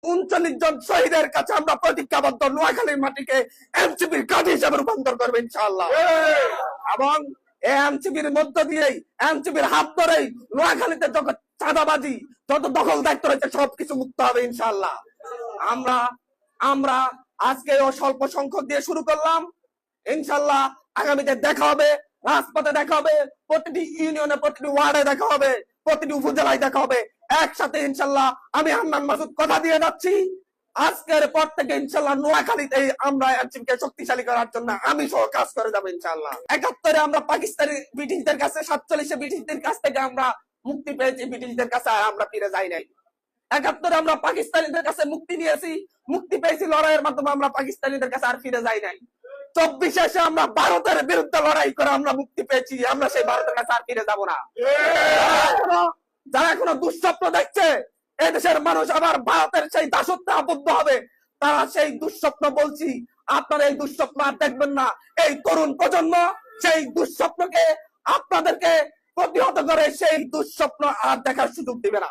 39 জন শহীদের কাছে আমরা প্রতিজ্ঞাবদ্ধ নোয়াখালীর মাটিকে এনসিপির কাঠি হিসেবে রূপান্তর করবো ইনশাআল্লাহ। এবং এই এনসিপির মধ্য দিয়েই, এনসিপির হাত ধরেই নোয়াখালীতে যত চাঁদাবাজি, যত দখল দায়িত্ব রয়েছে সবকিছু মুক্ত হবে ইনশাআল্লাহ। আমরা আজকে ও স্বল্প সংখ্যক দিয়ে শুরু করলাম, ইনশাআল্লাহ আগামীতে দেখা হবে, রাজপথে দেখা হবে, প্রতিটি ইউনিয়নে, প্রতিটি ওয়ার্ডে দেখা হবে, প্রতিটি উপজেলায় দেখা হবে। একসাথে ইনশাআল্লাহ আমি হান্নান মাসুদ কথা দিয়ে যাচ্ছি, আজকের পর থেকে ইনশাআল্লাহ নোয়াখালীতে আমরা এনসিপিকে শক্তিশালী করার জন্য আমি সহ কাজ করে যাবো ইনশাআল্লাহ। 71-এ আমরা পাকিস্তানি ব্রিটিশদের কাছে, 47-এ ব্রিটিশদের কাছ থেকে আমরা মুক্তি পেয়েছি, ব্রিটিশদের কাছে আমরা ফিরে যাই নাই। 71-এ আমরা পাকিস্তানিদের কাছে মুক্তি নিয়েছি, মুক্তি পেয়েছি লড়াইয়ের মাধ্যমে, আমরা পাকিস্তানিদের কাছে আর ফিরে যাই নাই। 24-এ এসে আমরা ভারতের বিরুদ্ধে লড়াই করে আমরা মুক্তি পেয়েছি, আমরা সেই ভারতের কাছে আর ফিরে যাব না। যারা এখনো দুঃস্বপ্ন দেখছে এদেশের মানুষ আবার ভারতের সেই দাসত্বে আবদ্ধ হবে, তারা সেই দুঃস্বপ্ন, বলছি আপনারা এই দুঃস্বপ্ন আর দেখবেন না। এই তরুণ প্রজন্ম সেই দুঃস্বপ্নকে আপনাদেরকে প্রতিহত করে সেই দুঃস্বপ্ন আর দেখার সুযোগ দিবে না।